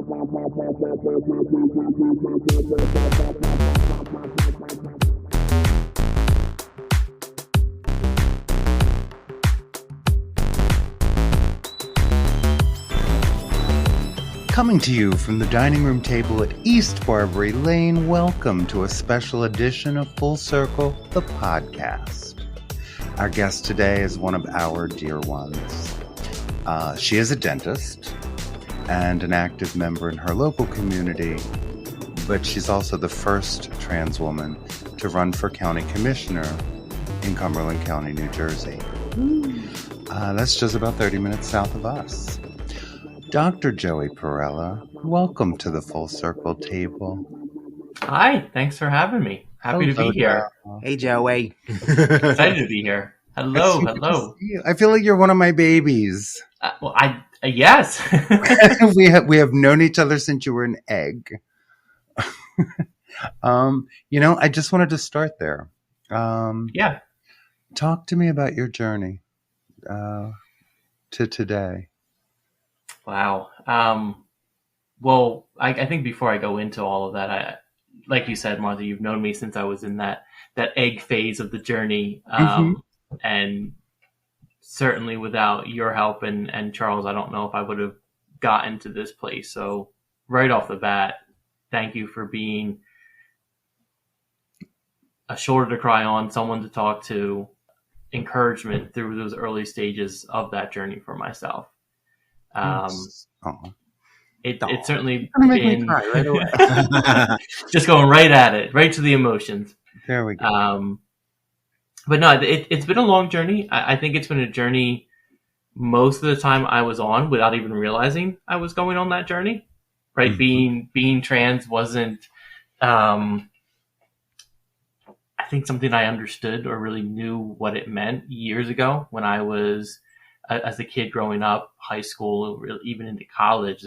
Coming to you from the dining room table at East Barbary Lane, welcome to a special edition of Full Circle, the podcast. Our guest today is one of our dear ones. She is a dentist and an active member in her local community, but she's also the first trans woman to run for county commissioner in Cumberland County, New Jersey. That's just about 30 minutes south of us. Dr. Joeigh Perella, welcome to the Full Circle table. Hi, thanks for having me. Happy to be here. Hey, Joeigh. Excited to be here. Hello. I feel like you're one of my babies. Yes. we have known each other since you were an egg. I just wanted to start there. Yeah. Talk to me about your journey to today. Wow. Well, I think before I go into all of that, like you said, Martha, you've known me since I was in that egg phase of the journey. And certainly without your help and Charles, I don't know if I would have gotten to this place. So right off the bat, thank you for being a shoulder to cry on, someone to talk to, encouragement through those early stages of that journey for myself. It's certainly been make me cry right away. Just going right at it, right to the emotions. There we go. But no, it's been a long journey. I think it's been a journey most of the time I was on without even realizing I was going on that journey. Right, being trans wasn't, I think, something I understood or really knew what it meant years ago when I was. As a kid growing up, high school, even into college,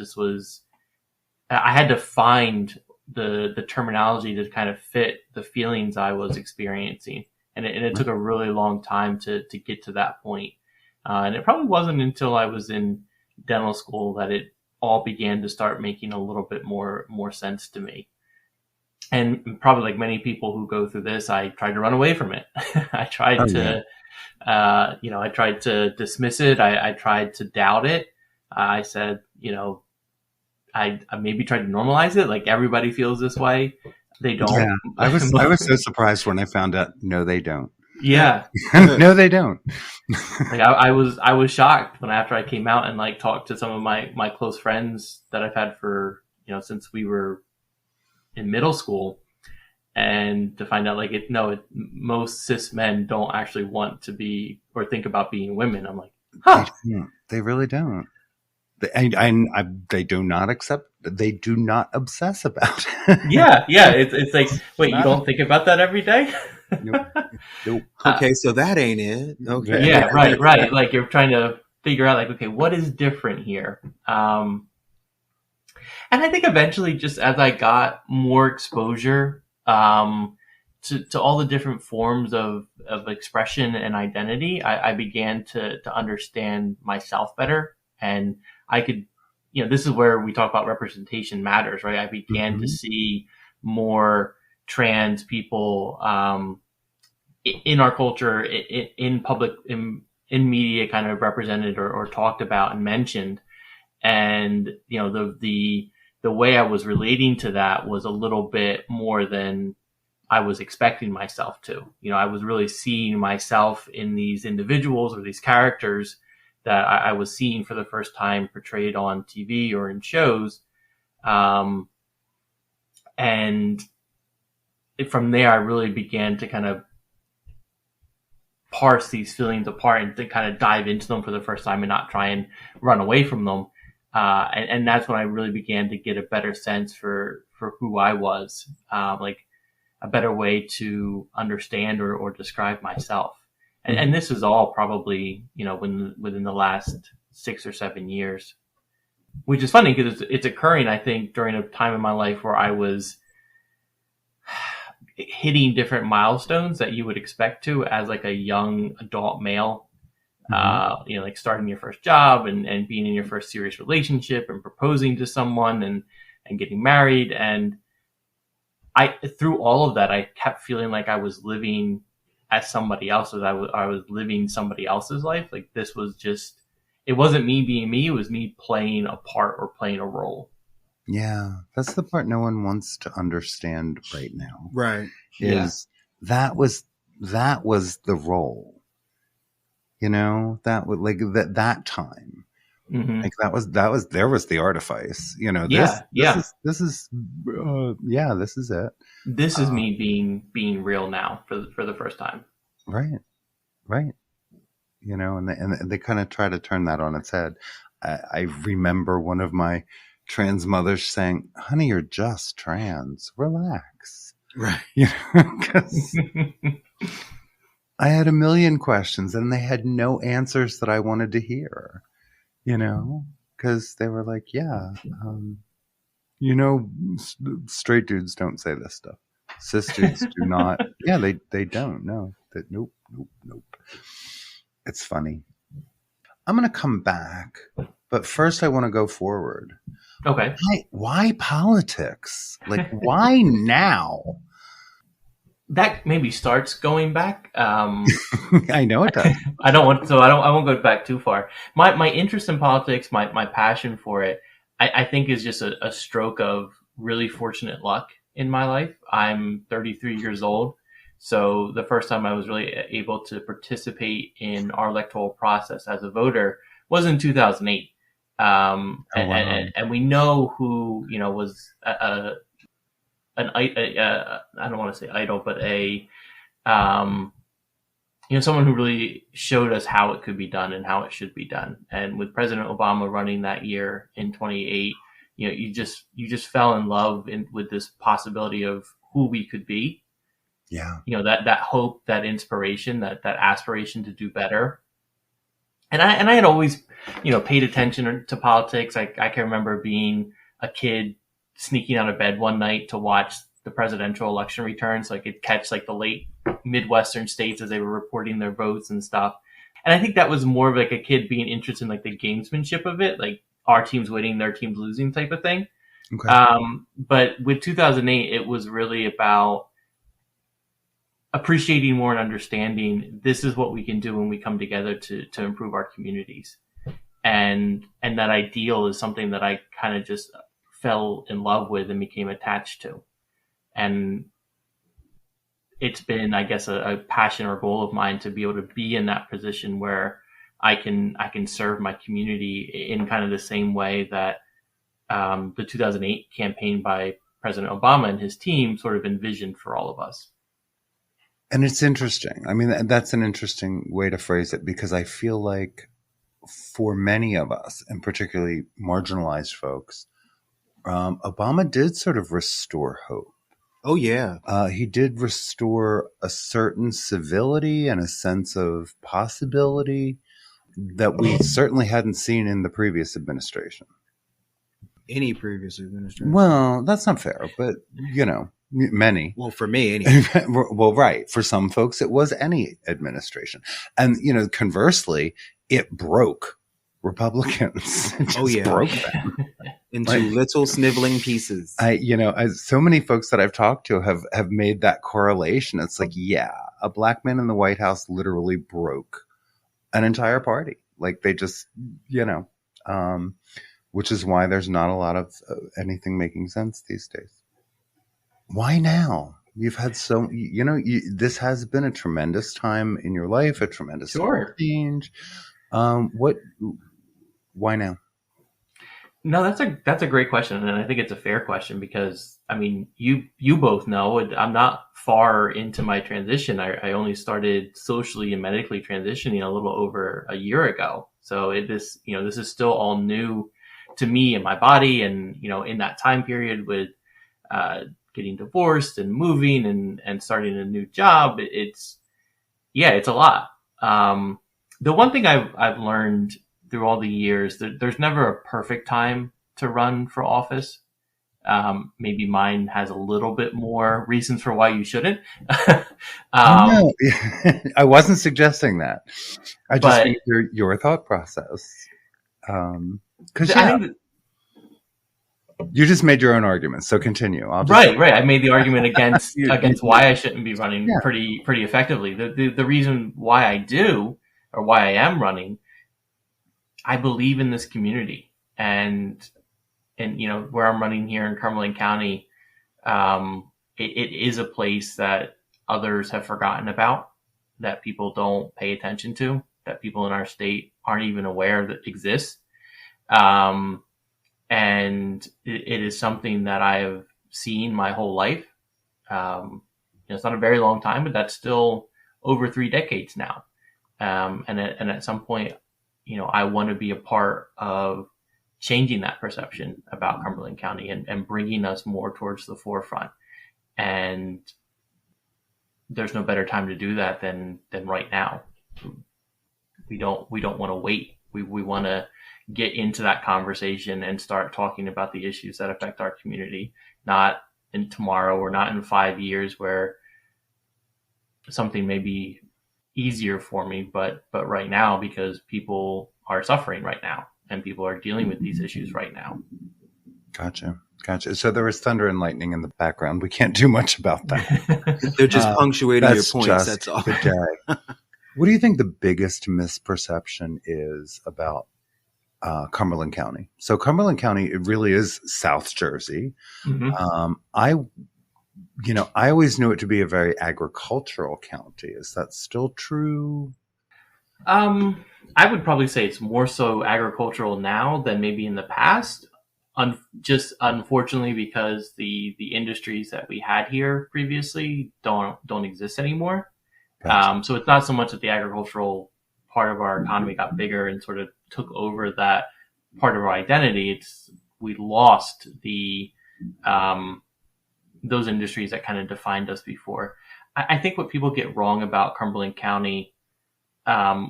I had to find the terminology to kind of fit the feelings I was experiencing. And it took a really long time to get to that point. And it probably wasn't until I was in dental school that it all began to start making a little bit more sense to me. And probably like many people who go through this, I tried to run away from it. I tried I tried to dismiss it. I tried to doubt it. I said, I maybe tried to normalize it. Like everybody feels this way. They don't. Yeah, I was so surprised when I found out. No, they don't. Yeah. No, they don't. Like I was shocked when after I came out and like talked to some of my close friends that I've had for, since we were in middle school. And to find out most cis men don't actually want to be or think about being women. I'm like, huh. They really don't. They do not accept. They do not obsess about it. Yeah. It's like, wait, you don't think about that every day? Nope. Okay, so that ain't it. Okay. Yeah, right. Like you're trying to figure out, like, okay, what is different here? And I think eventually, just as I got more exposure to all the different forms of expression and identity, I began to understand myself better. And I could, this is where we talk about representation matters, right? I began to see more trans people in our culture, in public, in media, kind of represented or talked about and mentioned. And, the way I was relating to that was a little bit more than I was expecting myself to. I was really seeing myself in these individuals or these characters that I was seeing for the first time portrayed on TV or in shows. And from there, I really began to kind of parse these feelings apart and to kind of dive into them for the first time and not try and run away from them. And that's when I really began to get a better sense for who I was, like a better way to understand or describe myself. And this is all probably, within the last 6 or 7 years, which is funny because it's occurring, I think, during a time in my life where I was hitting different milestones that you would expect to as like a young adult male. Like starting your first job and being in your first serious relationship and proposing to someone and getting married. And through all of that, I kept feeling like I was living as somebody else, I was living somebody else's life. Like this was just, it wasn't me being me. It was me playing a part or playing a role. Yeah. That's the part no one wants to understand right now. Right. Is that was the role, that was like that time. Mm-hmm. Like there was the artifice, this is it. This is me being real now for the first time. Right. And they kind of try to turn that on its head. I remember one of my trans mothers saying, "Honey, you're just trans. Relax." Right. Because I had a million questions and they had no answers that I wanted to hear, because they were like, yeah, straight dudes don't say this stuff. Cis dudes do not. Yeah, they don't. No, nope. It's funny. I'm going to come back, but first I want to go forward. Okay. Why politics? Like, why now? That maybe starts going back. I know it does. I won't go back too far. My interest in politics, my passion for it, I think is just a stroke of really fortunate luck in my life. I'm 33 years old. So the first time I was really able to participate in our electoral process as a voter was in 2008. And we know who, was I don't want to say idol, but someone who really showed us how it could be done and how it should be done. And with President Obama running that year in 2008, you just fell in love with this possibility of who we could be. Yeah. That hope, that inspiration, that aspiration to do better. And I had always, paid attention to politics. I can remember being a kid sneaking out of bed one night to watch the presidential election returns, so I could catch like the late Midwestern states as they were reporting their votes and stuff. And I think that was more of like a kid being interested in like the gamesmanship of it, like our team's winning, their team's losing type of thing. Okay. But with 2008, it was really about appreciating more and understanding this is what we can do when we come together to improve our communities. And that ideal is something that I kind of just fell in love with and became attached to. And it's been, I guess, a passion or goal of mine to be able to be in that position where I can serve my community in kind of the same way that the 2008 campaign by President Obama and his team sort of envisioned for all of us. And it's interesting. I mean, that's an interesting way to phrase it, because I feel like for many of us, and particularly marginalized folks, Obama did sort of restore hope. Oh, yeah. He did restore a certain civility and a sense of possibility that we certainly hadn't seen in the previous administration. Any previous administration. Well, that's not fair, but, many. Well, for me, anyway. Well, right. For some folks, it was any administration. And, conversely, it broke Republicans. It just broke them. Into little sniveling pieces. So many folks that I've talked to have made that correlation. It's like, yeah, a black man in the White House literally broke an entire party. Like they just, which is why there's not a lot of anything making sense these days. Why Sure. now? You've had this has been a tremendous time in your life, a tremendous change. Why now? No, that's a great question, and I think it's a fair question because I mean, you both know I'm not far into my transition. I only started socially and medically transitioning a little over a year ago, so this is still all new to me and my body, and in that time period with getting divorced and moving and starting a new job, it's a lot. The one thing I've learned through all the years, there's never a perfect time to run for office. Maybe mine has a little bit more reasons for why you shouldn't. No, I wasn't suggesting that. I just But need your thought process. Because I think that, you just made your own argument. So continue. right. I made the argument against You- why I shouldn't be running Yeah. pretty effectively. The reason why I do, or why I am running, I believe in this community, and where I'm running here in Cumberland County, it is a place that others have forgotten about, that people don't pay attention to, that people in our state aren't even aware that exists. And it is something that I have seen my whole life. It's not a very long time, but that's still over 3 decades now. And at some point, I want to be a part of changing that perception about Cumberland County and bringing us more towards the forefront. And there's no better time to do that than right now. We don't want to wait. We want to get into that conversation and start talking about the issues that affect our community, not in tomorrow or not in 5 years where something may be easier for me, but right now, because people are suffering right now and people are dealing with these issues right now. Gotcha. So there was thunder and lightning in the background. We can't do much about that. They're just punctuating your points. Just That's all. the day. What do you think the biggest misperception is about Cumberland County? So Cumberland County, it really is South Jersey. Mm-hmm. I always knew it to be a very agricultural county. Is that still true? I would probably say it's more so agricultural now than maybe in the past. Just unfortunately, because the industries that we had here previously don't exist anymore. Gotcha. So it's not so much that the agricultural part of our economy got bigger and sort of took over that part of our identity. We lost those industries that kind of defined us before. I think what people get wrong about Cumberland County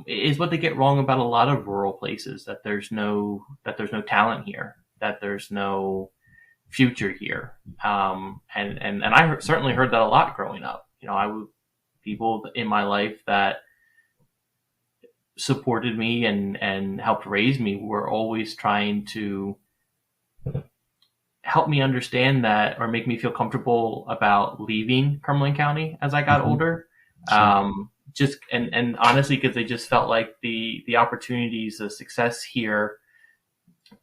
is what they get wrong about a lot of rural places, that there's no talent here, that there's no future here. And I certainly heard that a lot growing up. People in my life that supported me and helped raise me were always trying to help me understand that, or make me feel comfortable about leaving Cumberland County as I got older. Sure. Just and honestly, because they just felt like the opportunities, the success here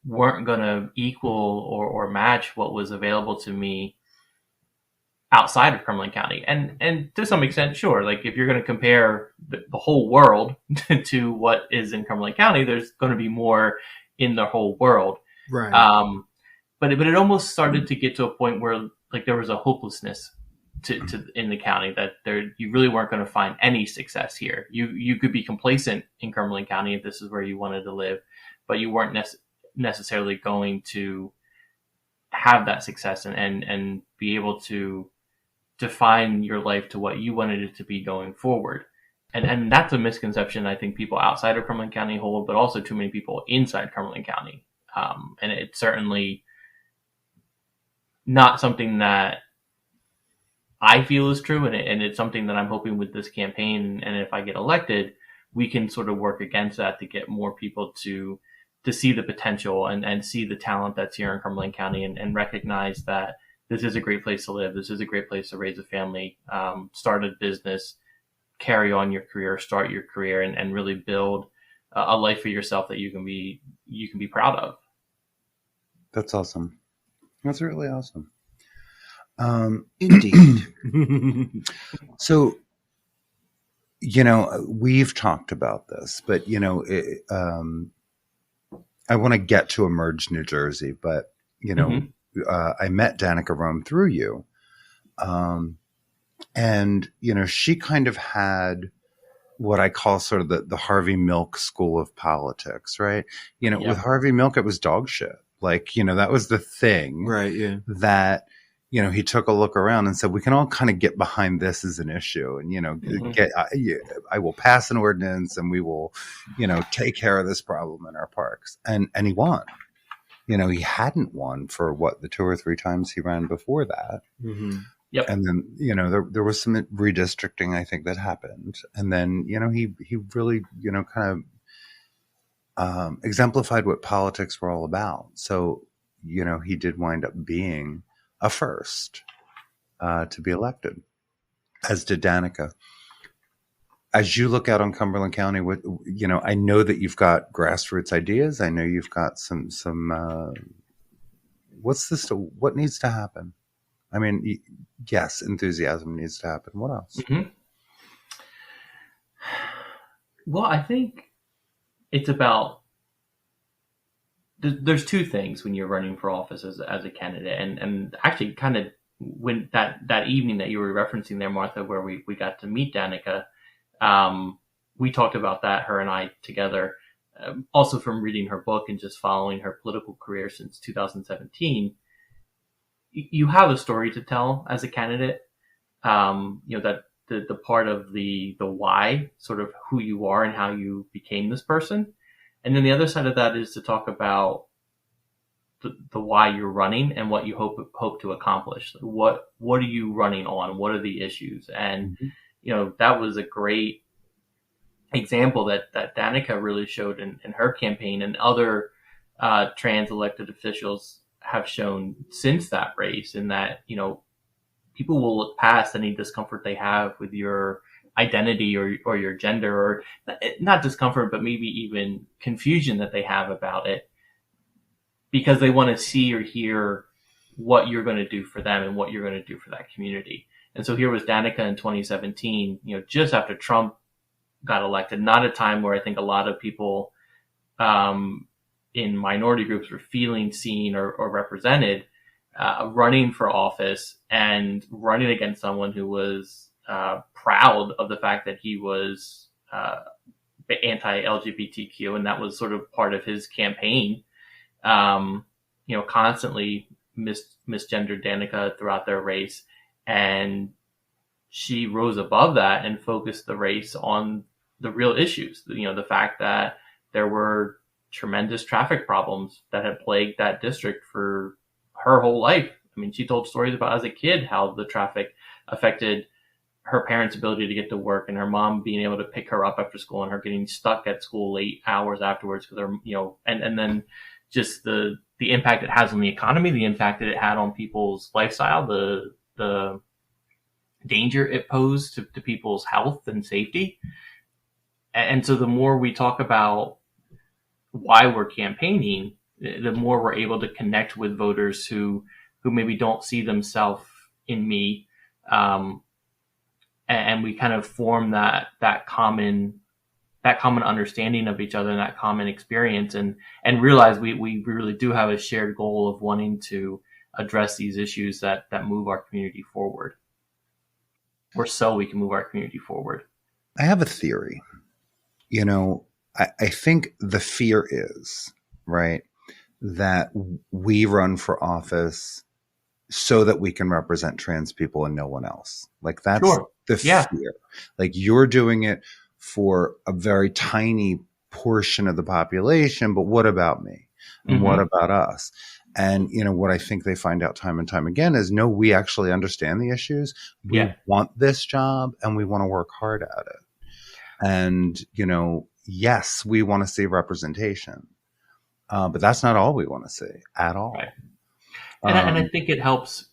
weren't going to equal or match what was available to me outside of Cumberland County. And to some extent, sure, like if you're going to compare the whole world to what is in Cumberland County, there's going to be more in the whole world. Right. But it almost started to get to a point where like there was a hopelessness to in the county, that you really weren't going to find any success here. You could be complacent in Cumberland County if this is where you wanted to live, but you weren't necessarily going to have that success and be able to define your life to what you wanted it to be going forward. And that's a misconception I think people outside of Cumberland County hold, but also too many people inside Cumberland County. And it's certainly not something that I feel is true. And it's something that I'm hoping with this campaign, and if I get elected, we can sort of work against that to get more people to see the potential and see the talent that's here in Cumberland County, and recognize that this is a great place to live. This is a great place to raise a family, start a business, carry on your career, start your career, and really build a life for yourself that you can be proud of. That's awesome. That's really awesome. Indeed. So, we've talked about this, but, I want to get to Emerge New Jersey, but, I met Danica Rome through you. And, she kind of had what I call sort of the Harvey Milk school of politics, right? Yeah. With Harvey Milk, it was dog shit. Like, that was the thing. Right, yeah. That, he took a look around and said, we can all kind of get behind this as an issue. And, I will pass an ordinance and we will, take care of this problem in our parks. And he won. he hadn't won for the 2 or 3 times he ran before that. Mm-hmm. Yep. And then, there was some redistricting, I think, that happened. And then, he really, kind of exemplified what politics were all about. So, he did wind up being a first to be elected, as did Danica. As you look out on Cumberland County, I know that you've got grassroots ideas. I know you've got some. What needs to happen? I mean, yes, enthusiasm needs to happen. What else? Mm-hmm. Well, I think it's about. There's 2 things when you're running for office as a candidate, and actually, kind of when that evening that you were referencing there, Martha, where we got to meet Danica. We talked about that, her and I together, also from reading her book and just following her political career since 2017. You have a story to tell as a candidate, that the part of the why, sort of who you are and how you became this person. And then the other side of that is to talk about the why you're running and what you hope to accomplish. What are you running on? What are the issues? And, that was a great example that Danica really showed in her campaign, and other trans elected officials have shown since that race, in that, people will look past any discomfort they have with your identity or your gender, or not discomfort, but maybe even confusion that they have about it, because they want to see or hear what you're going to do for them and what you're going to do for that community. And so here was Danica in 2017, just after Trump got elected, not a time where I think a lot of people in minority groups were feeling seen or represented, running for office and running against someone who was proud of the fact that he was anti-LGBTQ, and that was sort of part of his campaign. Constantly misgendered Danica throughout their race, and she rose above that and focused the race on the real issues. The fact that there were tremendous traffic problems that had plagued that district for her whole life. I mean, she told stories about as a kid how the traffic affected her parents' ability to get to work, and her mom being able to pick her up after school, and her getting stuck at school late hours afterwards because and then just the impact it has on the economy, the impact that it had on people's lifestyle, the danger it posed to people's health and safety. And so the more we talk about why we're campaigning, the more we're able to connect with voters who maybe don't see themselves in me. And we kind of form that common understanding of each other and that common experience, and realize we really do have a shared goal of wanting to address these issues that move our community forward, or so we can move our community forward. I have a theory. I think the fear is, right, that we run for office so that we can represent trans people and no one else. Like, that's Sure. the fear. Like, you're doing it for a very tiny portion of the population, but what about me? And what about us? And, what I think they find out time and time again is, no, we actually understand the issues. We want this job and we want to work hard at it. And, yes, we want to see representation. But that's not all we want to see at all. Right. And I think it helps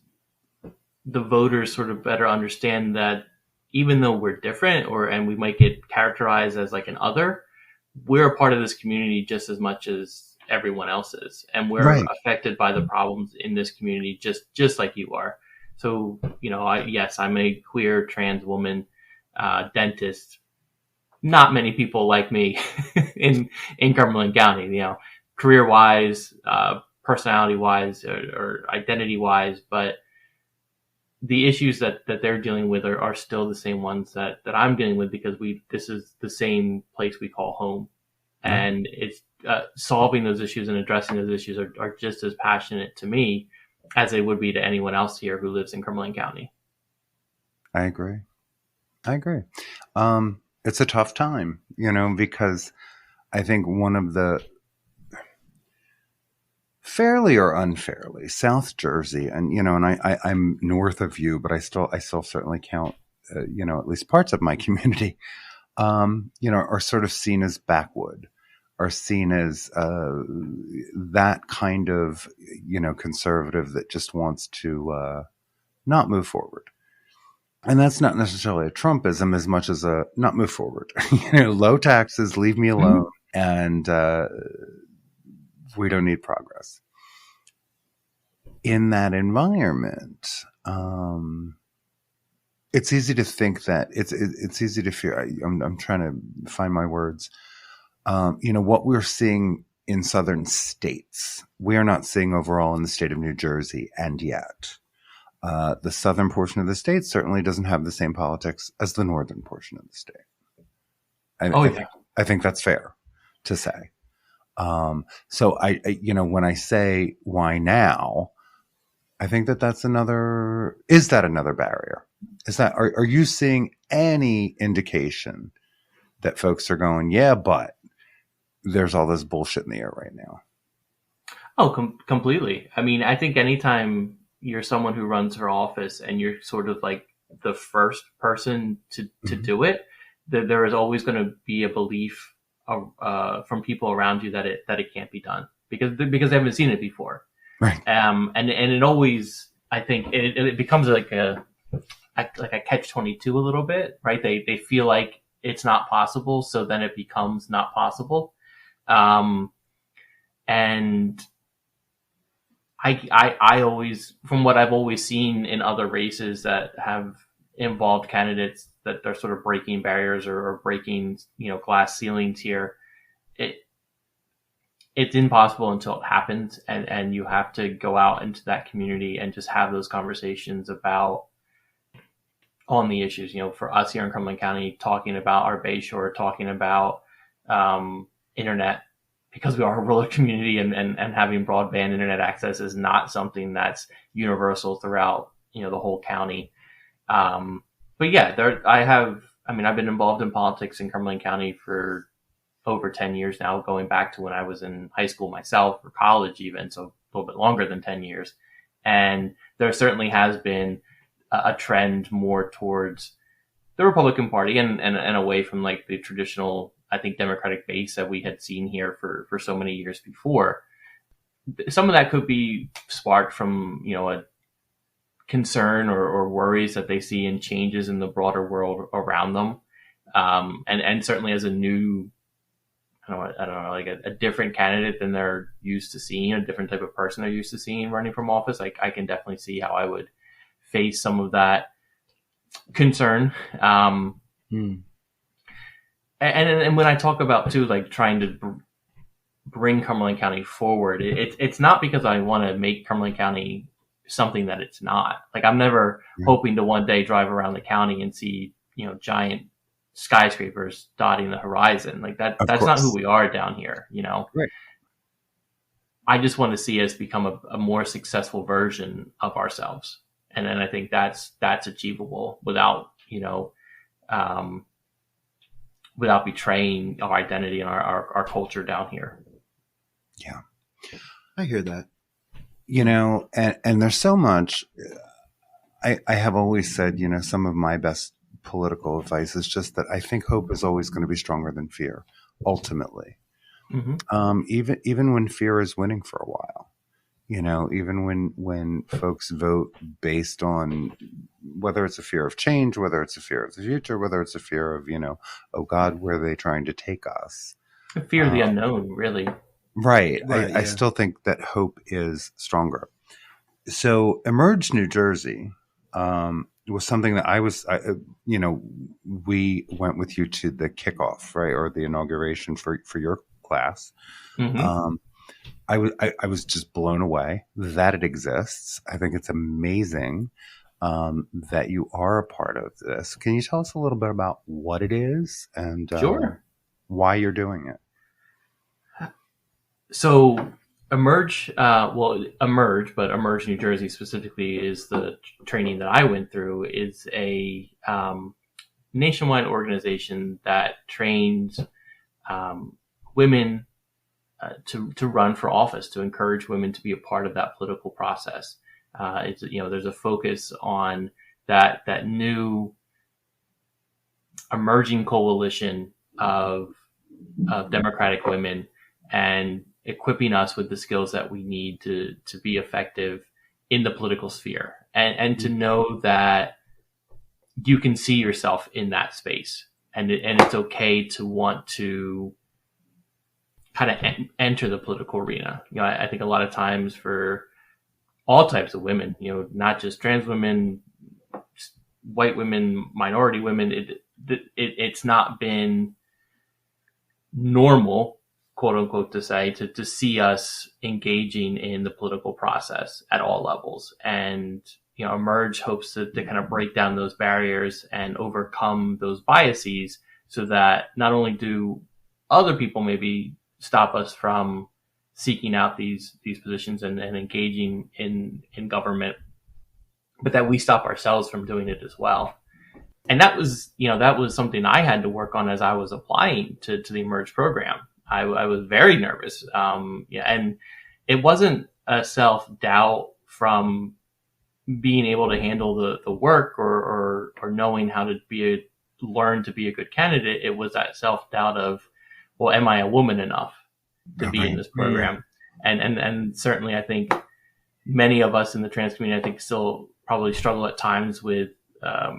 the voters sort of better understand that even though we're different, and we might get characterized as like an other, we're a part of this community just as much as everyone else is. And we're affected by the problems in this community just like you are. So, I'm a queer trans woman, dentist. Not many people like me in Cumberland County, career wise, personality wise, or identity wise, but the issues that they're dealing with are still the same ones that I'm dealing with, because this is the same place we call home. And it's solving those issues and addressing those issues are just as passionate to me as they would be to anyone else here who lives in Cumberland County. I agree. It's a tough time, because I think one of the fairly or unfairly, South Jersey, and I'm north of you, but I still certainly count, at least parts of my community, are sort of seen as backwood, are seen as that kind of, conservative that just wants to not move forward. And that's not necessarily a Trumpism as much as a not move forward. Low taxes, leave me alone, and we don't need progress. In that environment, it's easy to think that it's easy to fear. I'm trying to find my words. What we're seeing in southern states, we are not seeing overall in the state of New Jersey, and yet. The southern portion of the state certainly doesn't have the same politics as the northern portion of the state. I think that's fair to say. So I when I say why now, I think that's another. Is that another barrier? Are you seeing any indication that folks are going, yeah, but there's all this bullshit in the air right now? Oh, completely. I mean, I think anytime you're someone who runs for office and you're sort of like the first person to do it, there is always going to be a belief from people around you that it can't be done because they haven't seen it before. Right. And it always, I think it becomes like a catch-22 a little bit, right? They feel like it's not possible. So then it becomes not possible. And I always, from what I've always seen in other races that have involved candidates that they're sort of breaking barriers or breaking, glass ceilings here, it's impossible until it happens. And you have to go out into that community and just have those conversations on the issues, for us here in Cumberland County, talking about our Bayshore, talking about, internet, because we are a rural community and having broadband internet access is not something that's universal throughout, the whole county. But yeah, I've been involved in politics in Cumberland County for over 10 years now, going back to when I was in high school myself or college even. So a little bit longer than 10 years. And there certainly has been a trend more towards the Republican Party and away from like the traditional, I think, Democratic base that we had seen here for so many years before. Some of that could be sparked from, a concern or worries that they see in changes in the broader world around them. And certainly as a new, I don't know, like a different candidate than they're used to seeing, a different type of person they're used to seeing running from office. I can definitely see how I would face some of that concern. And when I talk about too, like trying to bring Cumberland County forward, it's not because I want to make Cumberland County something that it's not. Like I'm never hoping to one day drive around the county and see, giant skyscrapers dotting the horizon. Like that's not who we are down here, Right. I just want to see us become a more successful version of ourselves. And then I think that's achievable without, without betraying our identity and our culture down here. Yeah, I hear that. And there's so much. I have always said, some of my best political advice is just that I think hope is always going to be stronger than fear, ultimately. Mm-hmm. Even when fear is winning for a while, even when folks vote based on whether it's a fear of change, whether it's a fear of the future, whether it's a fear of, oh God, where are they trying to take us? A fear of the unknown, really. Right. I still think that hope is stronger. So Emerge New Jersey was something that we went with you to the kickoff, right, or the inauguration for your class. Mm-hmm. I was just blown away that it exists. I think it's amazing that you are a part of this. Can you tell us a little bit about what it is and Sure. Why you're doing it? So Emerge, but Emerge New Jersey specifically is the training that I went through, is a nationwide organization that trains women to run for office, to encourage women to be a part of that political process. There's a focus on that new emerging coalition of Democratic women and equipping us with the skills that we need to be effective in the political sphere, and to know that you can see yourself in that space, and it's okay to want to kind of enter the political arena. I think a lot of times for all types of women, not just trans women, white women, minority women, it's not been normal, quote unquote, to see us engaging in the political process at all levels. And, Emerge hopes to kind of break down those barriers and overcome those biases so that not only do other people maybe stop us from seeking out these positions and engaging in government, but that we stop ourselves from doing it as well. And that was something I had to work on as I was applying to the Emerge program. I was very nervous. And it wasn't a self-doubt from being able to handle the work or knowing how to learn to be a good candidate. It was that self-doubt of, well, am I a woman enough to be in this program? And certainly I think many of us in the trans community, I think, still probably struggle at times with that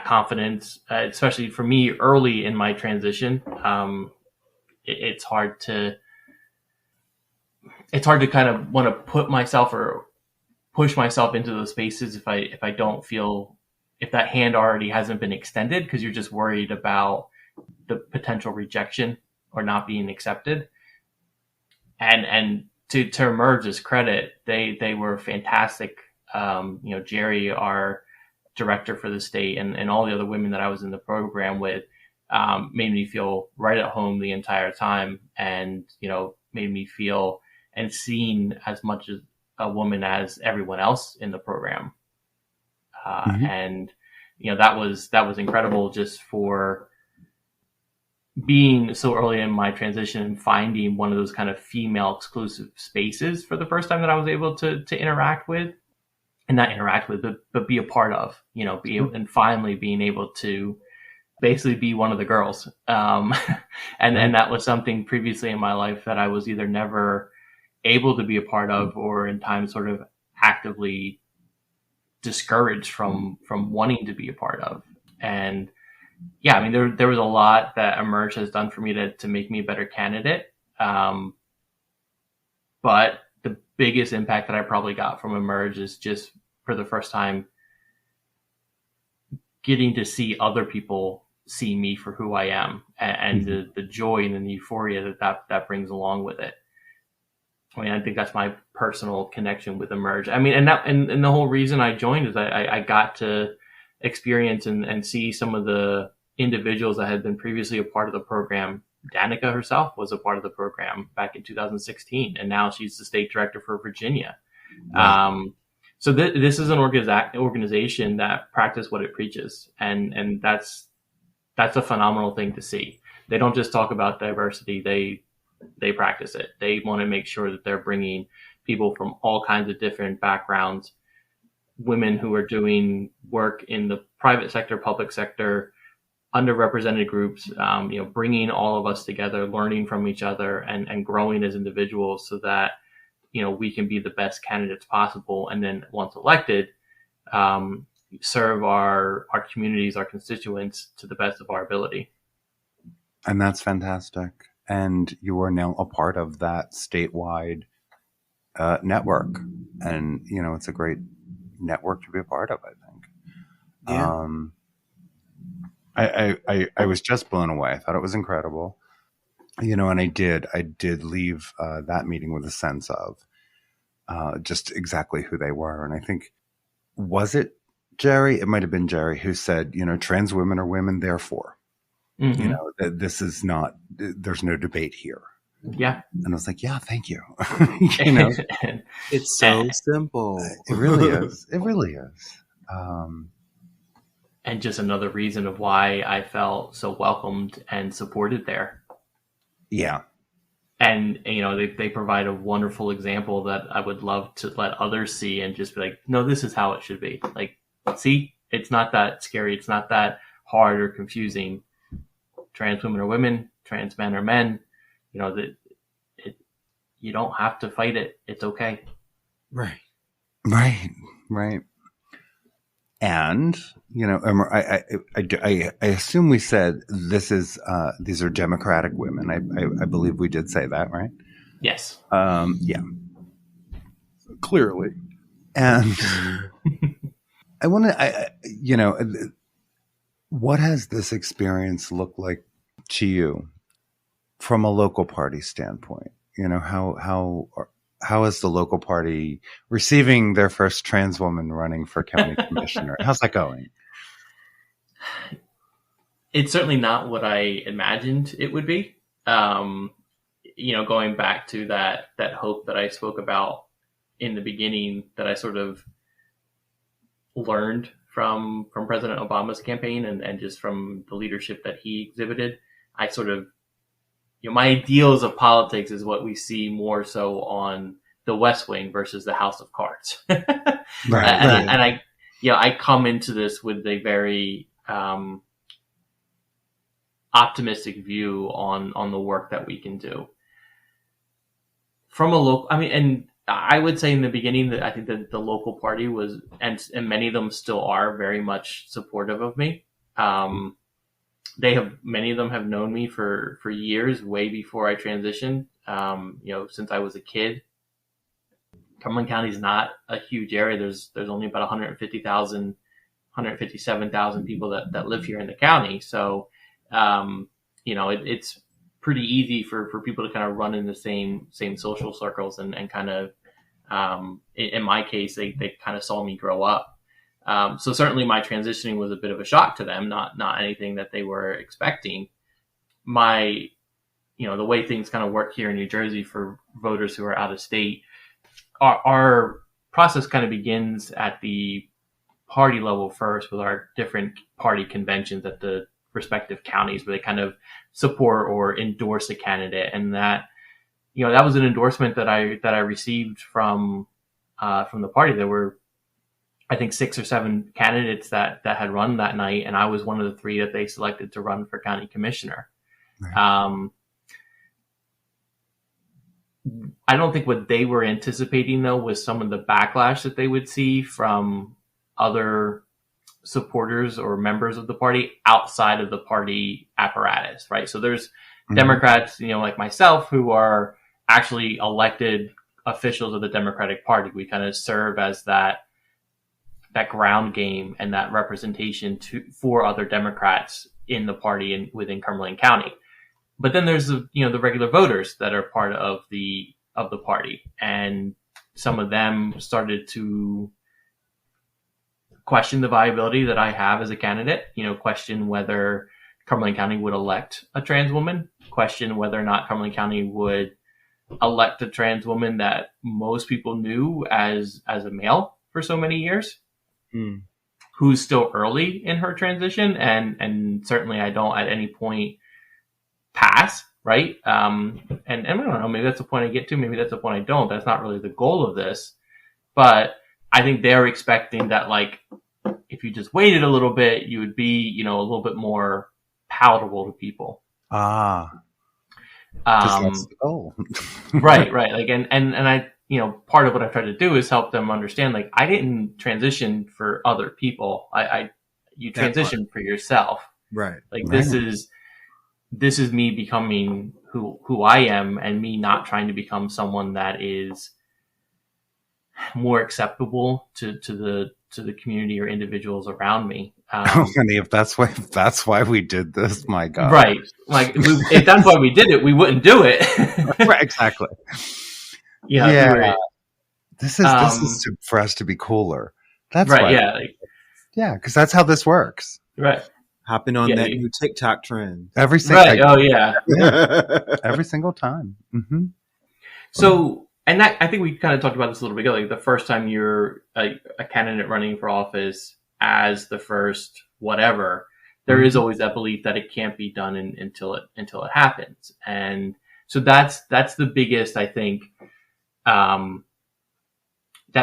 confidence, especially for me early in my transition. It's hard to kind of want to put myself or push myself into those spaces if I don't feel, if that hand already hasn't been extended, because you're just worried about the potential rejection or not being accepted. And to Emerge's credit, they were fantastic. Joeigh, our director for the state, and all the other women that I was in the program with, made me feel right at home the entire time, and made me feel and seen as much as a woman as everyone else in the program. And that was incredible, just for being so early in my transition and finding one of those kind of female exclusive spaces for the first time that I was able to interact with, and not interact with, but be a part of, and finally being able to basically be one of the girls. And that was something previously in my life that I was either never able to be a part of, or in times sort of actively discouraged from wanting to be a part of. And yeah, I mean, there was a lot that Emerge has done for me to make me a better candidate. But the biggest impact that I probably got from Emerge is just, for the first time, getting to see other people see me for who I am, and the joy and the euphoria that brings along with it. I mean, I think that's my personal connection with Emerge. I mean, and the whole reason I joined is I got to experience and see some of the individuals that had been previously a part of the program. Danica herself was a part of the program back in 2016, and now she's the state director for Virginia. Wow. So this is an organization that practices what it preaches, and that's a phenomenal thing to see. They don't just talk about diversity; they practice it. They want to make sure that they're bringing people from all kinds of different backgrounds, women who are doing work in the private sector, public sector, underrepresented groups, bringing all of us together, learning from each other, and growing as individuals, so that we can be the best candidates possible, and then once elected, serve our communities, our constituents, to the best of our ability. And that's fantastic. And you are now a part of that statewide network, and it's a great network to be a part of, I think. Yeah. I was just blown away. I thought it was incredible. And I did leave that meeting with a sense of just exactly who they were. And I think, was it Joeigh? It might have been Joeigh who said, trans women are women, therefore, this is not, there's no debate here. Yeah. And I was like, yeah, thank you. It's so simple. It really is. It really is. And just another reason of why I felt so welcomed and supported there. Yeah. And, they provide a wonderful example that I would love to let others see and just be like, no, this is how it should be. Like, see, it's not that scary. It's not that hard or confusing. Trans women are women, trans men are men. You don't have to fight it. It's okay. Right. And, I assume we said these are Democratic women. I believe we did say that, right? Yes. Yeah. Clearly. And I want to, what has this experience looked like to you from a local party standpoint? How is the local party receiving their first trans woman running for county commissioner? How's that going? It's certainly not what I imagined it would be. Going back to that hope that I spoke about in the beginning, that I sort of learned from President Obama's campaign and just from the leadership that he exhibited. I sort of, my ideals of politics is what we see more so on the West Wing versus the House of Cards. Right. And I come into this with a very optimistic view on the work that we can do. From a local, and I would say in the beginning that I think that the local party was, and many of them still are, very much supportive of me. Many of them have known me for years, way before I transitioned. Since I was a kid. Cumberland County is not a huge area. There's only about 157,000 people that live here in the county. So, it's pretty easy for people to kind of run in the same social circles and kind of, in my case, they kind of saw me grow up. So certainly my transitioning was a bit of a shock to them, not anything that they were expecting. The way things kind of work here in New Jersey for voters who are out of state, our process kind of begins at the party level first with our different party conventions at the respective counties where they kind of support or endorse a candidate. And that was an endorsement that I received from the party. There were, I think, 6 or 7 candidates that had run that night, and I was one of the 3 that they selected to run for county commissioner. Right. I don't think what they were anticipating, though, was some of the backlash that they would see from other supporters or members of the party outside of the party apparatus, right? So there's Democrats, like myself, who are actually elected officials of the Democratic Party. We kind of serve as that ground game and that representation for other Democrats in the party and within Cumberland County. But then there's the regular voters that are part of the party, and some of them started to question the viability that I have as a candidate. Question whether Cumberland County would elect a trans woman. Question whether or not Cumberland County would elect a trans woman that most people knew as a male for so many years. Who's still early in her transition, and certainly I don't at any point pass, right? And I don't know, maybe that's the point I get to, maybe that's the point I don't. That's not really the goal of this. But I think they're expecting that, like, if you just waited a little bit, you would be, a little bit more palatable to people. That's the goal. Right. Like, and I, part of what I try to do is help them understand, like, I didn't transition for other people. You transition for yourself. Right. Like, this is me becoming who I am, and me not trying to become someone that is more acceptable to the community or individuals around me. Honey, if that's why we did this, my God. Right. Like, if that's why we did it, we wouldn't do it. Right, exactly. Yeah. This is for us to be cooler. That's right. Why. Yeah. Because that's how this works. Right. Hopping on that new TikTok trend. Every single right. Oh yeah. Every single time. Mm-hmm. So, and that, I think we kind of talked about this a little bit ago. Like, the first time you're a candidate running for office as the first whatever, there is always that belief that it can't be done until it happens. And So that's the biggest, I think, that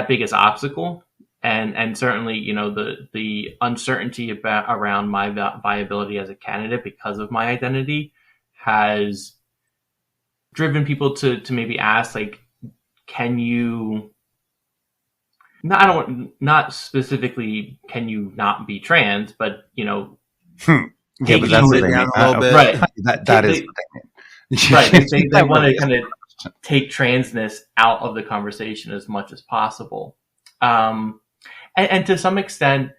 biggest obstacle. And certainly, the uncertainty around my viability as a candidate because of my identity has driven people to maybe ask, like, can you, not specifically, can you not be trans, but, Yeah, but taking that's it what they down mean. a little bit. right. That is They- what they mean. Right. They That want really to is. kind of take transness out of the conversation as much as possible. And to some extent,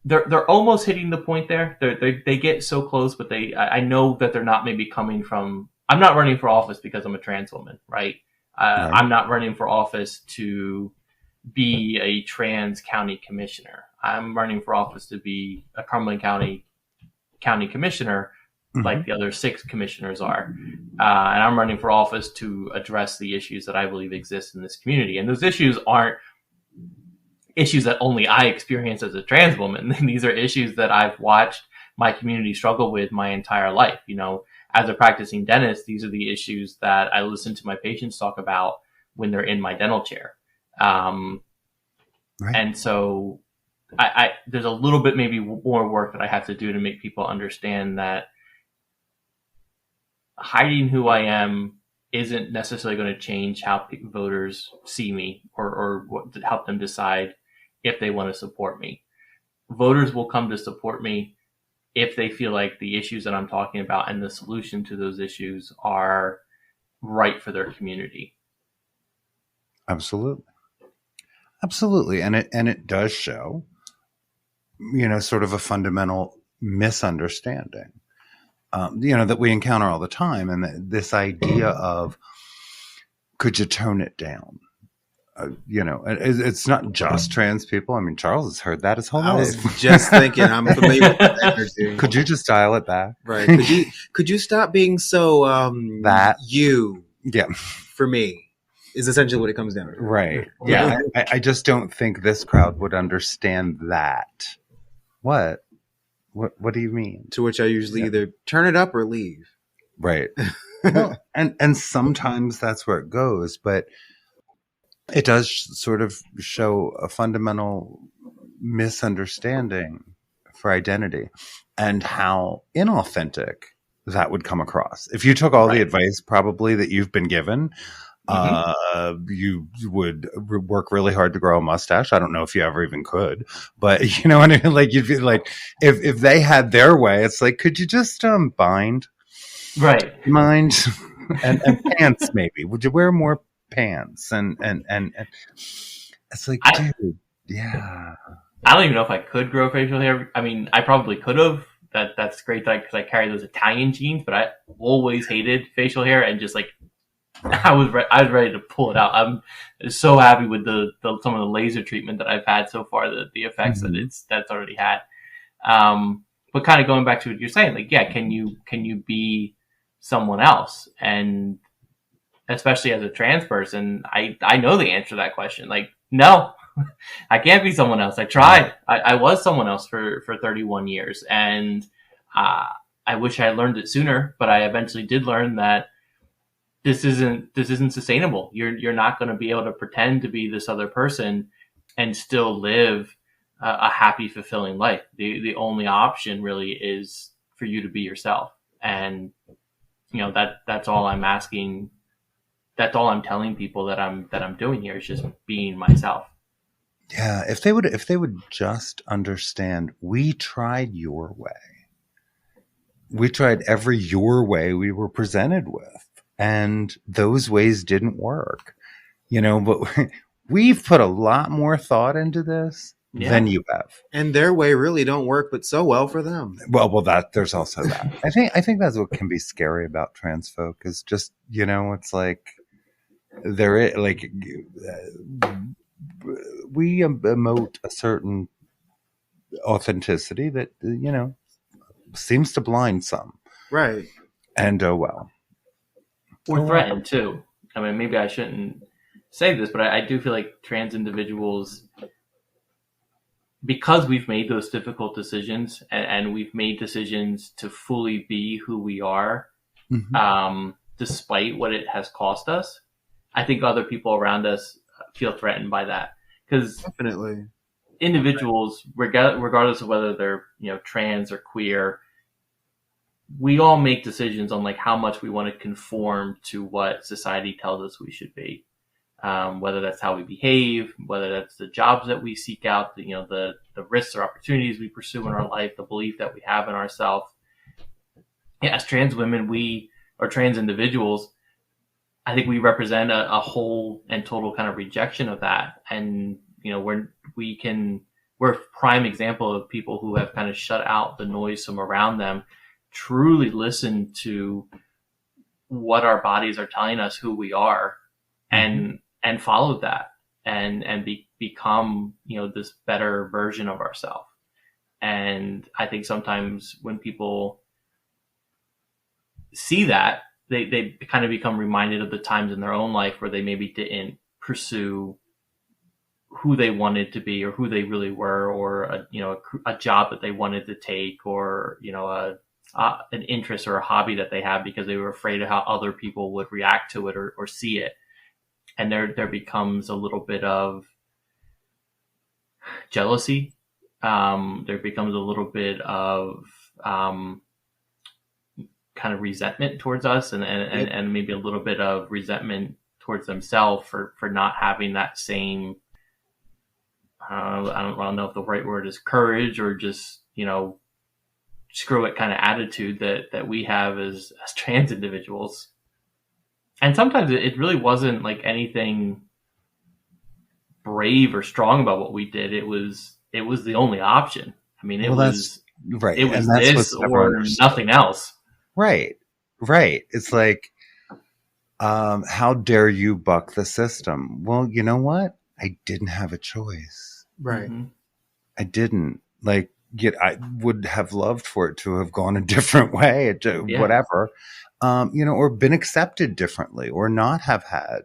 they're almost hitting the point there. They get so close, but I know that they're not maybe coming from. I'm not running for office because I'm a trans woman, right? Right. I'm not running for office to be a trans county commissioner. I'm running for office to be a Cumberland County commissioner, like the other 6 commissioners are. And I'm running for office to address the issues that I believe exist in this community. And those issues aren't issues that only I experience as a trans woman. These are issues that I've watched my community struggle with my entire life. As a practicing dentist, these are the issues that I listen to my patients talk about when they're in my dental chair. Right. And so there's a little bit maybe more work that I have to do to make people understand that hiding who I am isn't necessarily going to change how voters see me or help them decide if they want to support me. Voters will come to support me if they feel like the issues that I'm talking about and the solution to those issues are right for their community. Absolutely. And it does show, sort of a fundamental misunderstanding, that we encounter all the time. And this idea of, could you tone it down? It's not just trans people. I mean, Charles has heard that his whole I life. was just thinking, I'm familiar with that energy. Could you just dial it back? Right. Could you stop being so That. you Yeah. for me is essentially what it comes down to. Right. Yeah. I just don't think this crowd would understand that. What do you mean? To which I usually either turn it up or leave. Right. Well, and sometimes that's where it goes, but it does sort of show a fundamental misunderstanding for identity and how inauthentic that would come across. If you took all the advice probably that you've been given, you would work really hard to grow a mustache. I don't know if you ever even could, but you know what I mean? Like, you'd be like, if they had their way, it's like, could you just bind? Right. Mind and pants maybe. Would you wear more pants? And it's like, dude, yeah. I don't even know if I could grow facial hair. I mean, I probably could have. That's great because I carry those Italian genes, but I always hated facial hair and just like I was ready to pull it out. I'm so happy with some of the laser treatment that I've had so far, the effects that's already had. But kind of going back to what you're saying, like, yeah, can you be someone else? And especially as a trans person, I know the answer to that question. Like, no, I can't be someone else. I tried. I was someone else for 31 years, and I wish I had learned it sooner. But I eventually did learn that this isn't sustainable. You're not going to be able to pretend to be this other person and still live a happy, fulfilling life. The only option really is for you to be yourself, and that's all I'm asking. That's all I'm telling people that I'm doing here is just being myself. Yeah, if they would just understand, we tried your way. We tried every your way we were presented with, and those ways didn't work. But we've put a lot more thought into this than you have. And their way really don't work, but so well for them. Well, that there's also that. I think that's what can be scary about trans folk is just, it's like there, like, we emote a certain authenticity that, seems to blind some. Right. And, well. Or threatened too. I mean, maybe I shouldn't say this, but I do feel like trans individuals, because we've made those difficult decisions and we've made decisions to fully be who we are, despite what it has cost us, I think other people around us feel threatened by that, because Definitely. individuals, regardless of whether they're trans or queer, we all make decisions on like how much we want to conform to what society tells us we should be. Whether that's how we behave, whether that's the jobs that we seek out, the risks or opportunities we pursue in our life, the belief that we have in ourselves. Yeah, as trans women, or trans individuals, I think we represent a whole and total kind of rejection of that. And, we're a prime example of people who have kind of shut out the noise from around them, truly listen to what our bodies are telling us who we are, and follow that, and become, this better version of ourselves. And I think sometimes when people see that, they kind of become reminded of the times in their own life where they maybe didn't pursue who they wanted to be or who they really were, or a job that they wanted to take, or an interest or a hobby that they had, because they were afraid of how other people would react to it or see it. And there becomes a little bit of jealousy. There becomes a little bit of kind of resentment towards us, and maybe a little bit of resentment towards themselves for not having that same, I don't know if the right word is courage, or just, screw it kind of attitude that we have as trans individuals. And sometimes it really wasn't like anything brave or strong about what we did. It was the only option. I mean, it was right. It was and that's this or nothing else. Right. It's like, how dare you buck the system? Well, you know what? I didn't have a choice. Right. Mm-hmm. I didn't. Like, I would have loved for it to have gone a different way, whatever, or been accepted differently, or not have had,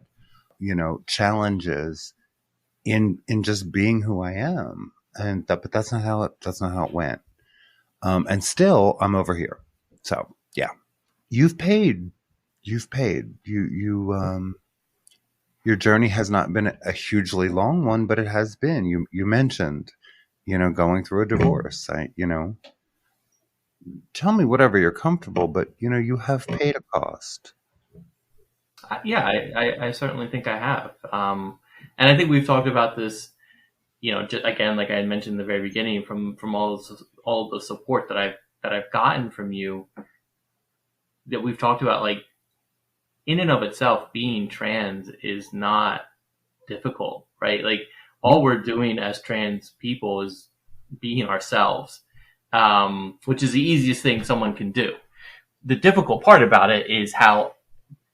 challenges in just being who I am. But that's not how it went. And still I'm over here. So yeah, you've paid. Your journey has not been a hugely long one, but it has been. You mentioned, going through a divorce. Tell me whatever you're comfortable, but you have paid a cost. Yeah, I certainly think I have. And I think we've talked about this, just, again, like I had mentioned in the very beginning, from all the support that I've gotten from you, that we've talked about, like, in and of itself, being trans is not difficult, right? Like, all we're doing as trans people is being ourselves, which is the easiest thing someone can do. The difficult part about it is how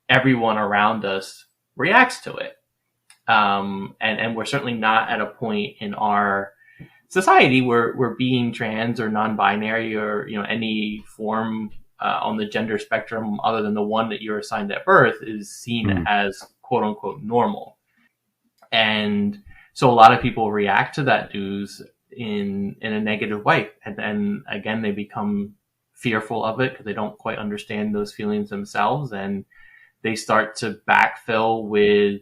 everyone around us reacts to it. And we're certainly not at a point in our society where being trans or non-binary or, any form on the gender spectrum other than the one that you're assigned at birth is seen as quote unquote normal. And so a lot of people react to that news in a negative way. And then again, they become fearful of it because they don't quite understand those feelings themselves. And they start to backfill with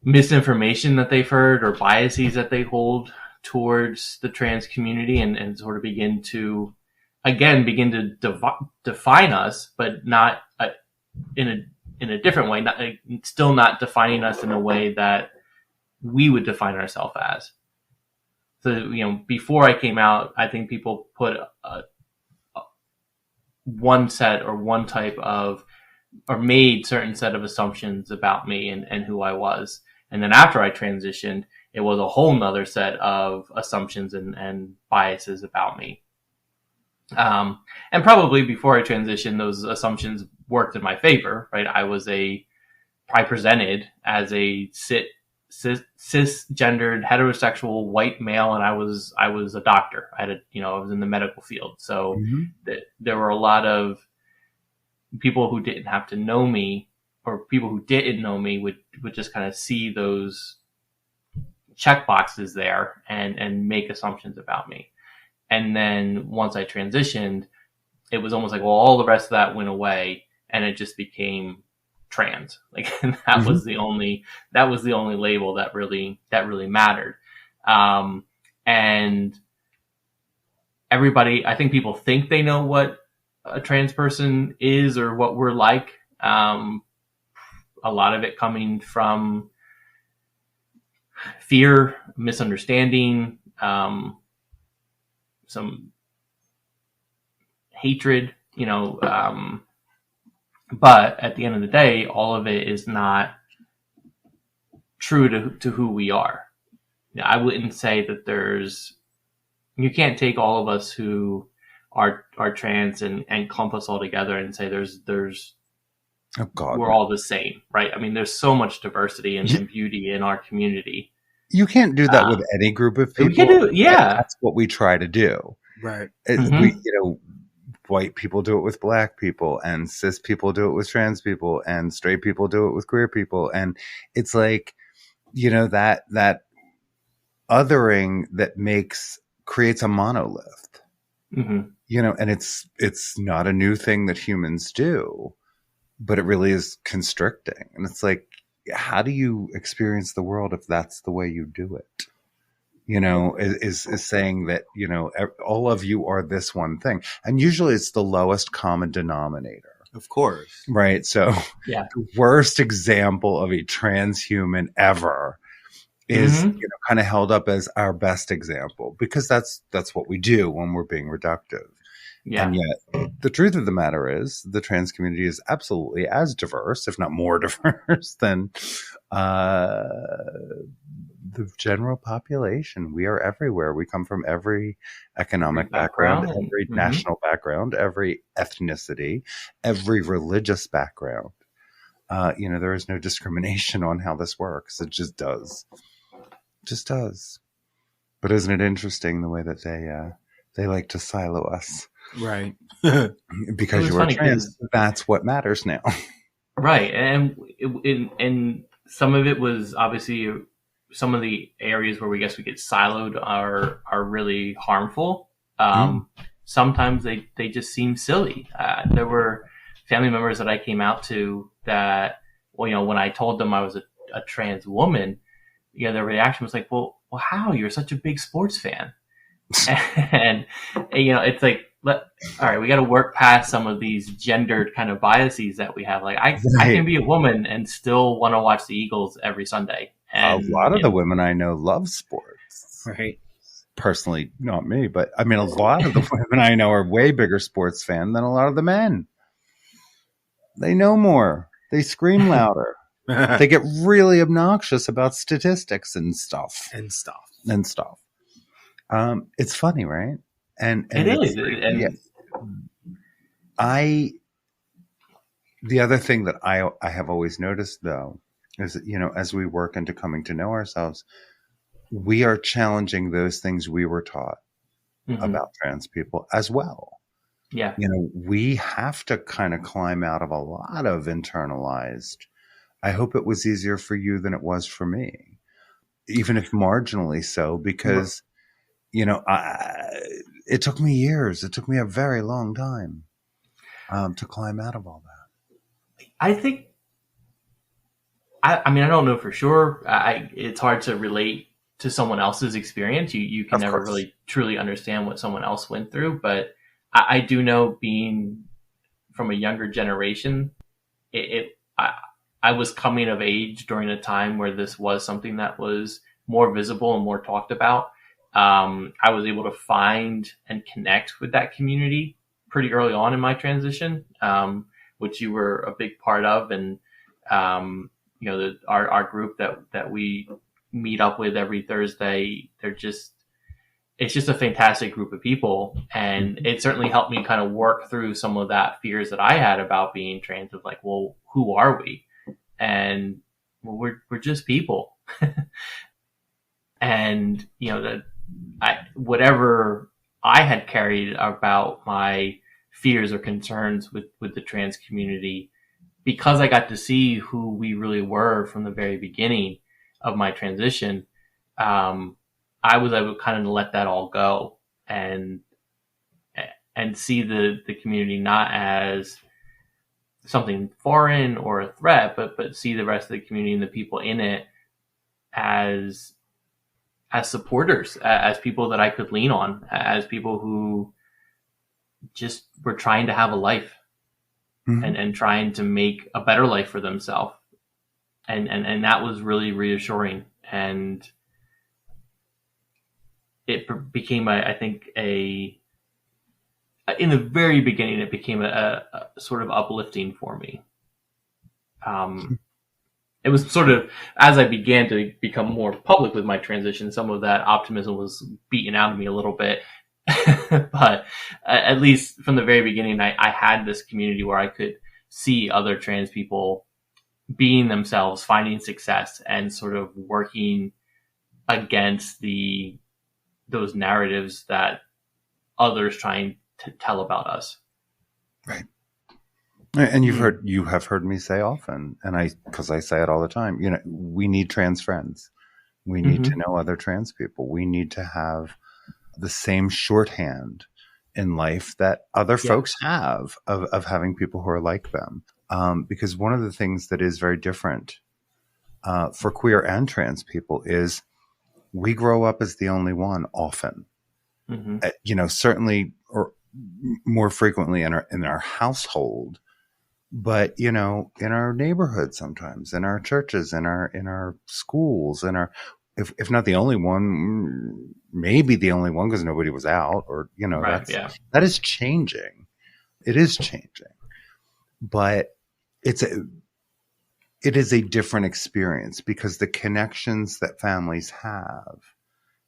misinformation that they've heard or biases that they hold towards the trans community, and sort of begin to define us, but not in a different way, still not defining us in a way that we would define ourselves as. So, before I came out, I think people put one set or one type of, or made certain set of assumptions about me and who I was. And then after I transitioned, it was a whole nother set of assumptions and biases about me. And probably before I transitioned, those assumptions worked in my favor, right? I presented as a cisgendered heterosexual white male, and I was a doctor. I was in the medical field. So there were a lot of people who didn't have to know me, or people who didn't know me would just kind of see those check boxes there and make assumptions about me. And then once I transitioned, it was almost like, well, all the rest of that went away. and it just became trans. Like that was the only label that really mattered. And everybody, I think people think they know what a trans person is or what we're like. A lot of it coming from fear, misunderstanding, some hatred, but at the end of the day, all of it is not true to who we are. I wouldn't say that you can't take all of us who are trans and clump us all together and say there's Oh God, we're all the same, right? I mean, there's so much diversity and beauty in our community. You can't do that with any group of people. We can do, yeah. That's what we try to do. Right. White people do it with black people, and cis people do it with trans people, and straight people do it with queer people. And it's like, that othering that creates a monolith, and it's not a new thing that humans do, but it really is constricting. And it's like, how do you experience the world if that's the way you do it? Is saying that, all of you are this one thing. And usually it's the lowest common denominator. Of course. Right. So yeah. The worst example of a transhuman ever is, kind of held up as our best example, because that's what we do when we're being reductive. Yeah. And yet the truth of the matter is the trans community is absolutely as diverse, if not more diverse than, the general population. We are everywhere. We come from every economic background, every national background, every ethnicity, every religious background. There is no discrimination on how this works. It just does. Just does. But isn't it interesting the way that they like to silo us? Right. Because you are trans, that's what matters now. Right. And some of it was obviously some of the areas where we get siloed are really harmful. Sometimes they just seem silly. There were family members that I came out to that, when I told them I was a trans woman, their reaction was like, well, how? You're such a big sports fan. and it's like, all right, we got to work past some of these gendered kind of biases that we have. Like I can be a woman and still want to watch the Eagles every Sunday. And, a lot of the women I know love sports. Right. Personally, not me, but I mean, a lot of the women I know are way bigger sports fan than a lot of the men. They know more. They scream louder. They get really obnoxious about statistics and stuff. It's funny, right? And it is. The other thing that I have always noticed, though, is that, as we work into coming to know ourselves, we are challenging those things we were taught about trans people as well. Yeah. We have to kind of climb out of a lot of internalized, I hope it was easier for you than it was for me, even if marginally so, because, it took me years. It took me a very long time to climb out of all that. I think, I mean, I don't know for sure. It's hard to relate to someone else's experience. You can never really truly understand what someone else went through. But I do know, being from a younger generation, I was coming of age during a time where this was something that was more visible and more talked about. I was able to find and connect with that community pretty early on in my transition, which you were a big part of. And, our group that we meet up with every Thursday, it's just a fantastic group of people. And it certainly helped me kind of work through some of that fears that I had about being trans, of like, well, who are we? And we're just people. And, whatever I had carried about my fears or concerns with the trans community, because I got to see who we really were from the very beginning of my transition, I was able kind of let that all go and see the community not as something foreign or a threat, but see the rest of the community and the people in it as supporters, as people that I could lean on, as people who just were trying to have a life and trying to make a better life for themselves. And that was really reassuring. And it became, I think, in the very beginning, it became a sort of uplifting for me. It was sort of, as I began to become more public with my transition, some of that optimism was beaten out of me a little bit. But at least from the very beginning, I had this community where I could see other trans people being themselves, finding success, and sort of working against those narratives that others trying to tell about us. Right. And you have heard me say often, and because I say it all the time, we need trans friends. We need to know other trans people. We need to have the same shorthand in life that other folks have of having people who are like them. Because one of the things that is very different for queer and trans people is we grow up as the only one often. Certainly, or more frequently in our household, but in our neighborhood sometimes, in our churches, in our schools, if not the only one, maybe the only one because nobody was out, or that is changing. It is changing, but it is a different experience because the connections that families have,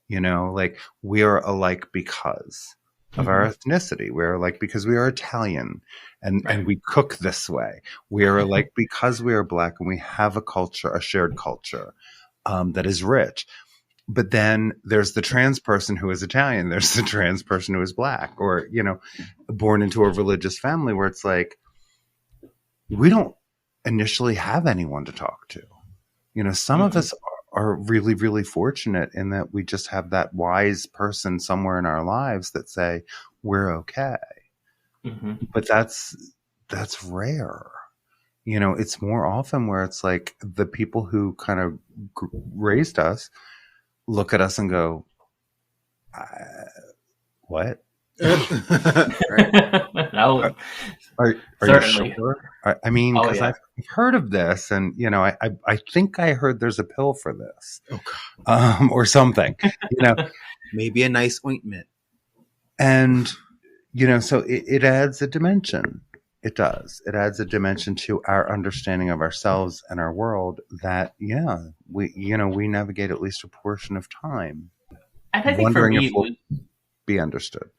like we are alike because of our ethnicity. We're alike because we are Italian and we cook this way. We are alike because we are Black and we have a shared culture that is rich. But then there's the trans person who is Italian. There's the trans person who is Black, or, born into a religious family where it's like, we don't initially have anyone to talk to. Some of us are really, really fortunate in that we just have that wise person somewhere in our lives that say, we're okay. But that's rare. It's more often where it's like the people who kind of raised us look at us and go, what? No, are you sure? I mean, because I've heard of this, and I think I heard there's a pill for this, or something. Maybe a nice ointment. And so it adds a dimension. It does. It adds a dimension to our understanding of ourselves and our world that, we navigate at least a portion of time. And I think wondering for me, if we'll be understood.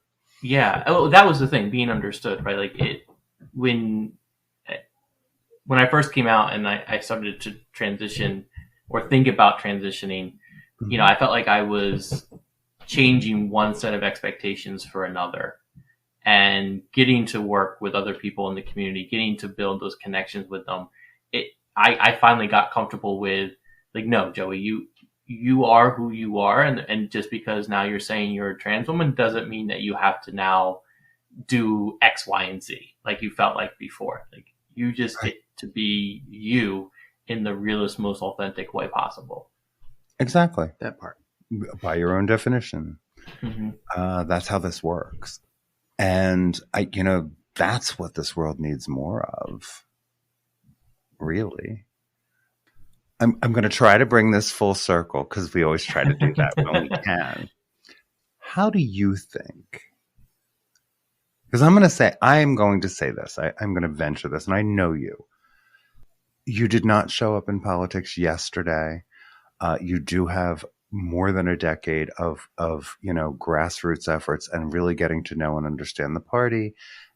Yeah. Oh, that was the thing, being understood, right? Like when I first came out and I started to transition or think about transitioning, I felt like I was changing one set of expectations for another. And getting to work with other people in the community, getting to build those connections with them, I finally got comfortable with, like, no, Joeigh, you are who you are, and just because now you're saying you're a trans woman doesn't mean that you have to now do X, Y, and Z like you felt like before. Like, you just get to be you in the realest, most authentic way possible. Exactly. That part. By your own definition. That's how this works. And that's what this world needs more of, really. I'm going to try to bring this full circle because we always try to do that when we can. How do you think? Because I'm going to say this. I'm going to venture this, and I know you. You did not show up in politics yesterday. You do have more than a decade of grassroots efforts and really getting to know and understand the party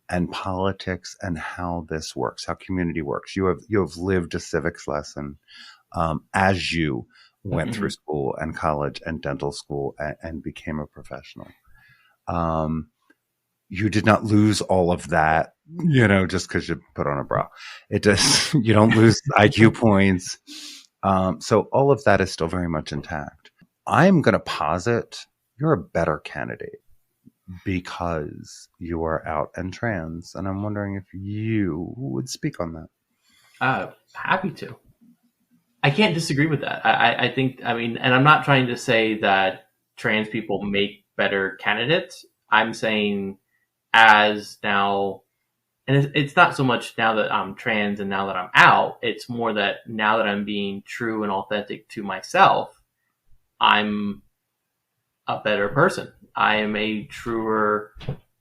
and politics and how this works, how community works. You have lived a civics lesson as you went through school and college and dental school and became a professional. You did not lose all of that, just because you put on a bra. You don't lose IQ points. So all of that is still very much intact. I'm going to posit you're a better candidate because you are out and trans. And I'm wondering if you would speak on that. Happy to. I can't disagree with that. I think, I mean, and I'm not trying to say that trans people make better candidates. I'm saying as now, and it's not so much now that I'm trans and now that I'm out, it's more that now that I'm being true and authentic to myself, I'm a better person. I am a truer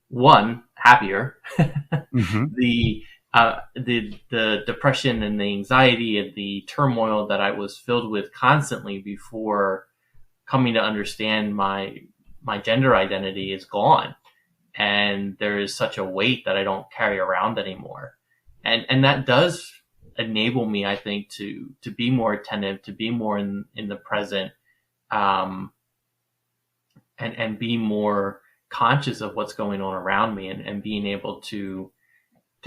one, happier. Mm-hmm. The depression and the anxiety and the turmoil that I was filled with constantly before coming to understand my gender identity is gone. And there is such a weight that I don't carry around anymore. And that does enable me, I think, to be more attentive, to be more in the present, and be more conscious of what's going on around me, and being able to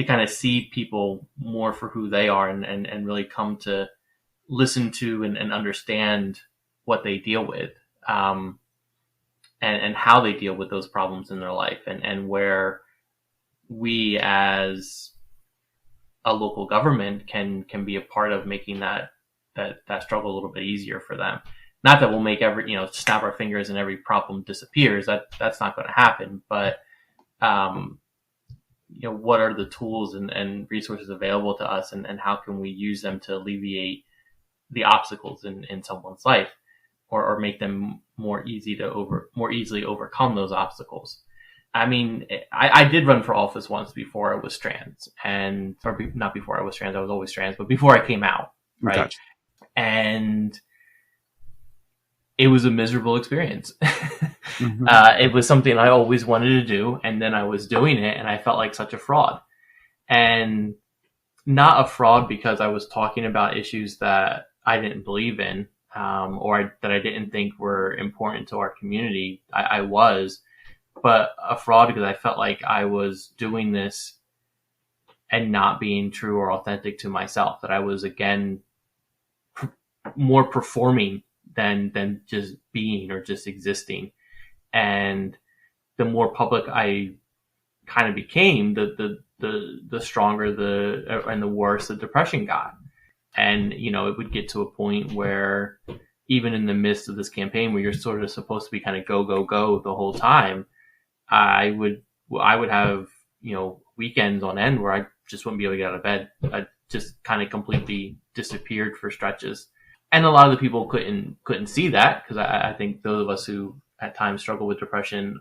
kind of see people more for who they are, and really come to listen to and understand what they deal with, and how they deal with those problems in their life, and where we as a local government can be a part of making that struggle a little bit easier for them. Not that we'll make snap our fingers and every problem disappears. That's not going to happen. But, what are the tools and resources available to us, and how can we use them to alleviate the obstacles in someone's life, or make them more easily overcome those obstacles. I mean, I did run for office once before I was trans, not before I was trans, I was always trans, but before I came out, right? Gotcha. And it was a miserable experience. Mm-hmm. It was something I always wanted to do, and then I was doing it, and I felt like such a fraud. And not a fraud because I was talking about issues that I didn't believe in, or that I didn't think were important to our community. I was, but a fraud because I felt like I was doing this and not being true or authentic to myself, that I was, again, more performing than just being or just existing. And the more public I kind of became, the stronger and the worse the depression got. And, it would get to a point where even in the midst of this campaign where you're sort of supposed to be kind of go, go, go the whole time, I would have, weekends on end where I just wouldn't be able to get out of bed. I just kind of completely disappeared for stretches. And a lot of the people couldn't see that, because I think those of us who at times struggle with depression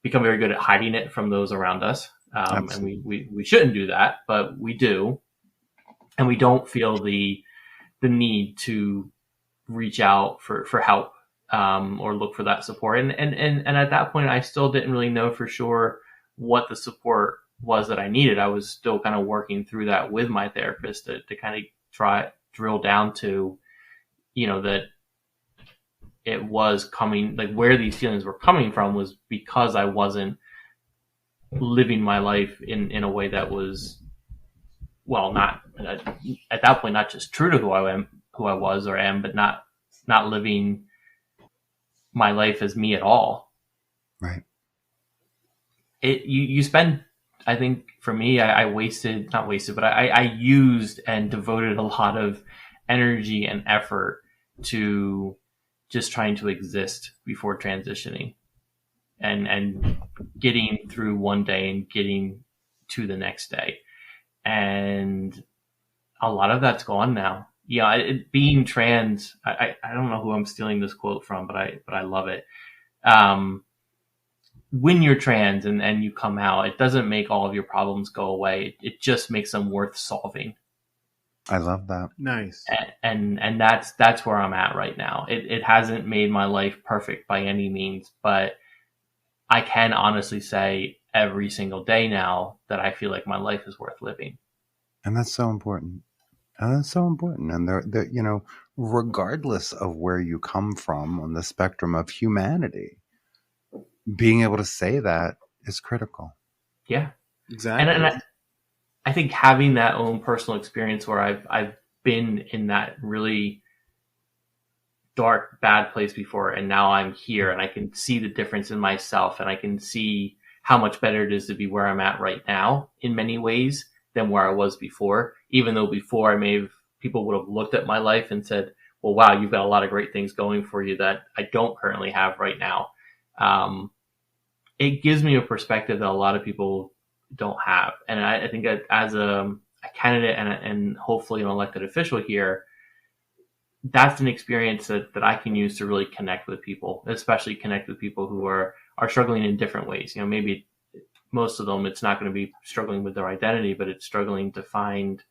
become very good at hiding it from those around us. And we shouldn't do that, but we do. And we don't feel the need to reach out for help, or look for that support. And at that point, I still didn't really know for sure what the support was that I needed. I was still kind of working through that with my therapist to kind of try drill down to, that it was coming, like where these feelings were coming from was because I wasn't living my life in a way that was, well, not at that point, not just true to who I was or am, but not living my life as me at all. Right. You spend, I think for me, I used and devoted a lot of energy and effort to just trying to exist before transitioning, and getting through one day and getting to the next day. And a lot of that's gone now. Yeah, being trans, I don't know who I'm stealing this quote from, but I love it. When you're trans and you come out, it doesn't make all of your problems go away. It just makes them worth solving. I love that. Nice. And that's where I'm at right now. It hasn't made my life perfect by any means, but I can honestly say every single day now that I feel like my life is worth living. And that's so important. And they're, regardless of where you come from on the spectrum of humanity, being able to say that is critical. Yeah, exactly. And I think having that own personal experience where I've been in that really dark, bad place before, and now I'm here, and I can see the difference in myself, and I can see how much better it is to be where I'm at right now in many ways than where I was before. Even though before people would have looked at my life and said, well, wow, you've got a lot of great things going for you that I don't currently have right now. It gives me a perspective that a lot of people don't have. And I think that as a candidate and hopefully an elected official here, that's an experience that I can use to really connect with people, especially connect with people who are struggling in different ways. Maybe most of them, it's not going to be struggling with their identity, but it's struggling to find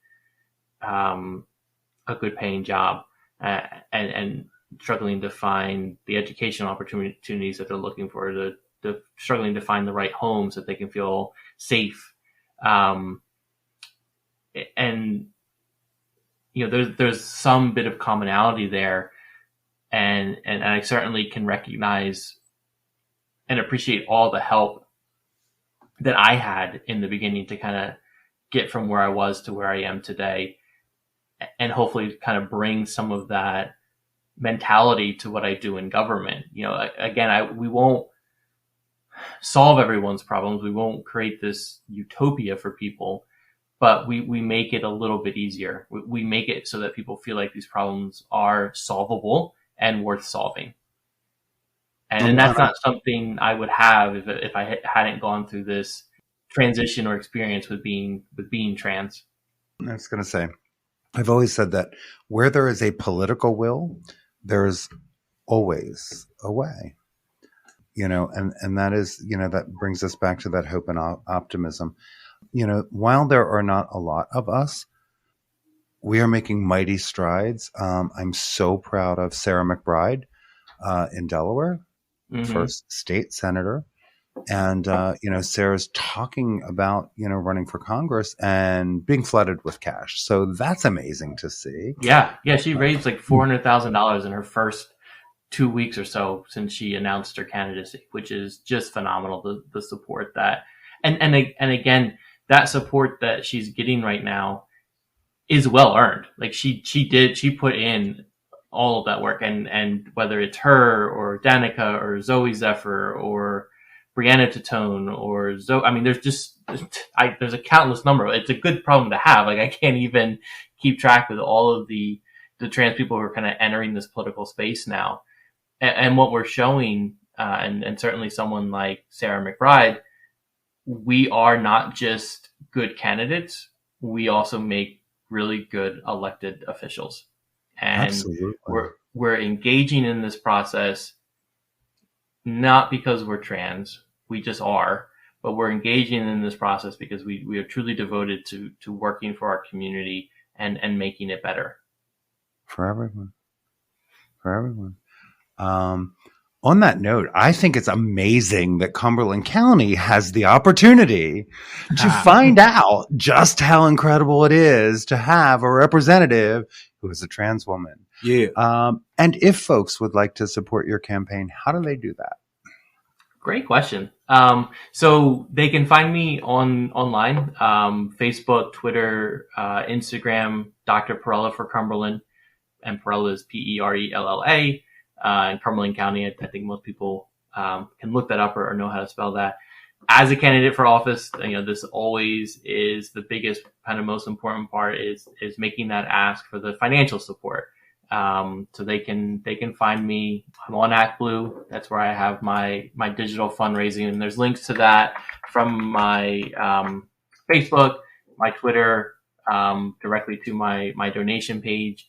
a good paying job and struggling to find the educational opportunities that they're looking for, the struggling to find the right homes that they can feel safe. And there's some bit of commonality there, and I certainly can recognize and appreciate all the help that I had in the beginning to kind of get from where I was to where I am today, and hopefully kind of bring some of that mentality to what I do in government. Again, we won't solve everyone's problems. We won't create this utopia for people, but we make it a little bit easier. We make it so that people feel like these problems are solvable and worth solving. And that's not something I would have if I hadn't gone through this transition or experience with being trans. I was going to say, I've always said that where there is a political will, there's always a way. And that is, that brings us back to that hope and optimism. While there are not a lot of us, we are making mighty strides. I'm so proud of Sarah McBride in Delaware, first state senator. And, Sarah's talking about, running for Congress and being flooded with cash. So that's amazing to see. Yeah. She raised like $400,000 in her first 2 weeks or so since she announced her candidacy, which is just phenomenal. The support that, and again, that support that she's getting right now is well earned. Like she put in all of that work, and whether it's her or Danica or Zoe Zephyr or Brianna Titone or Zoe, there's a countless number. It's a good problem to have. Like I can't even keep track with all of the trans people who are kind of entering this political space now. And what we're showing, and certainly someone like Sarah McBride, we are not just good candidates. We also make really good elected officials. And Absolutely. we're engaging in this process, not because we're trans, we just are, but we're engaging in this process because we are truly devoted to working for our community and making it better. For everyone. On that note, I think it's amazing that Cumberland County has the opportunity to find out just how incredible it is to have a representative who is a trans woman. Yeah. And if folks would like to support your campaign, how do they do that? Great question. So they can find me online, Facebook, Twitter, Instagram, Dr. Perella for Cumberland, and Perella is Perella. In Cumberland County, I think most people can look that up or know how to spell that. As a candidate for office, this always is the biggest, kind of most important part is making that ask for the financial support. So they can find me. I'm on ActBlue. That's where I have my digital fundraising, and there's links to that from my Facebook, my Twitter, directly to my donation page.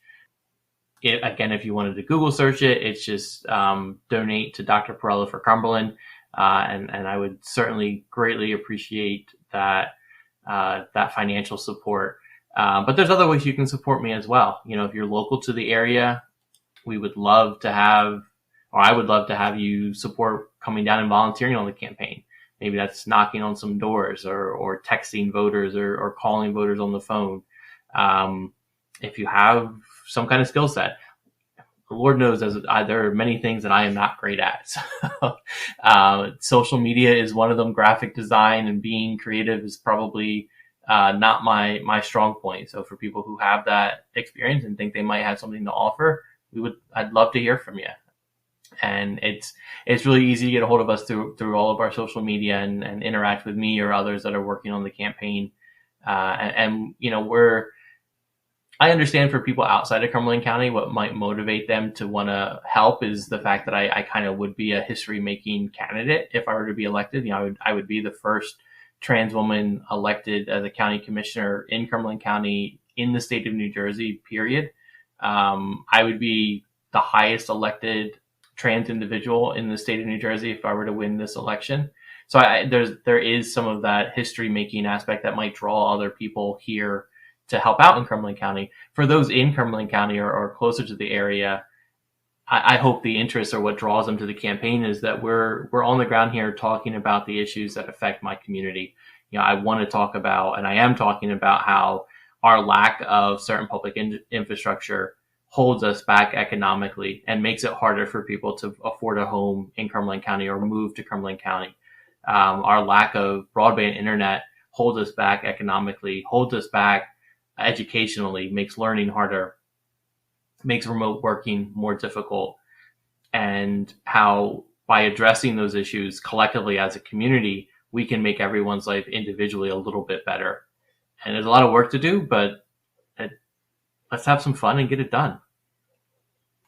Again, if you wanted to Google search it, it's just donate to Dr. Perella for Cumberland, and I would certainly greatly appreciate that financial support. But there's other ways you can support me as well. If you're local to the area, I would love to have you support coming down and volunteering on the campaign. Maybe that's knocking on some doors or texting voters or calling voters on the phone. If you have some kind of skill set, the Lord knows there are many things that I am not great at. So, social media is one of them. Graphic design and being creative is probably not my strong point. So for people who have that experience and think they might have something to offer, I'd love to hear from you. And it's really easy to get a hold of us through all of our social media and interact with me or others that are working on the campaign. And I understand for people outside of Cumberland County, what might motivate them to want to help is the fact that I kind of would be a history-making candidate if I were to be elected. I would be the first trans woman elected as a county commissioner in Cumberland County in the state of New Jersey, period. I would be the highest elected trans individual in the state of New Jersey if I were to win this election. So there is some of that history-making aspect that might draw other people here to help out in Cumberland County. For those in Cumberland County or closer to the area, I hope the interest or what draws them to the campaign is that we're on the ground here talking about the issues that affect my community. I want to talk about, and I am talking about, how our lack of certain public infrastructure holds us back economically and makes it harder for people to afford a home in Cumberland County or move to Cumberland County. Our lack of broadband internet holds us back economically, holds us back educationally, makes learning harder, makes remote working more difficult. And how by addressing those issues collectively as a community, we can make everyone's life individually a little bit better. And there's a lot of work to do, but let's have some fun and get it done.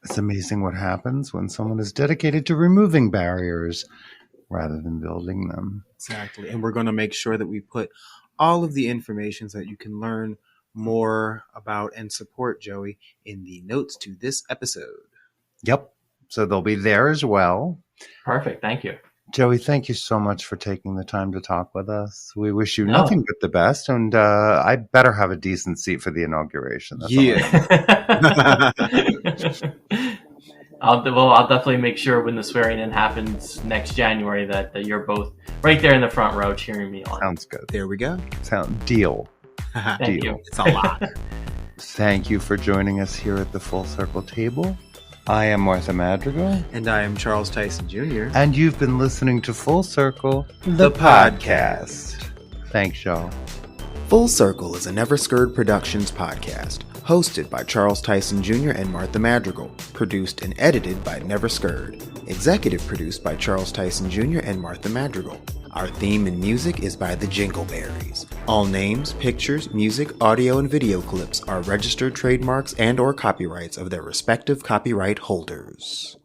It's amazing what happens when someone is dedicated to removing barriers rather than building them. Exactly. And we're going to make sure that we put all of the information so that you can learn more about and support Joeigh in the notes to this episode. Yep. So they'll be there as well. Perfect. Thank you. Joeigh, thank you so much for taking the time to talk with us. We wish you nothing but the best, and I better have a decent seat for the inauguration. That's I'll definitely make sure when the swearing in happens next January that you're both right there in the front row cheering me on. Sounds good. There we go. Deal. Thank you. It's a lot. Thank you for joining us here at the Full Circle Table. I am Martha Madrigal. And I am Charles Tyson Jr. And you've been listening to Full Circle, the podcast. Thanks, y'all. Full Circle is a Never Scared Productions podcast, hosted by Charles Tyson Jr. and Martha Madrigal, produced and edited by Never Scared, executive produced by Charles Tyson Jr. and Martha Madrigal. Our theme and music is by the Jingleberries. All names, pictures, music, audio, and video clips are registered trademarks and/or copyrights of their respective copyright holders.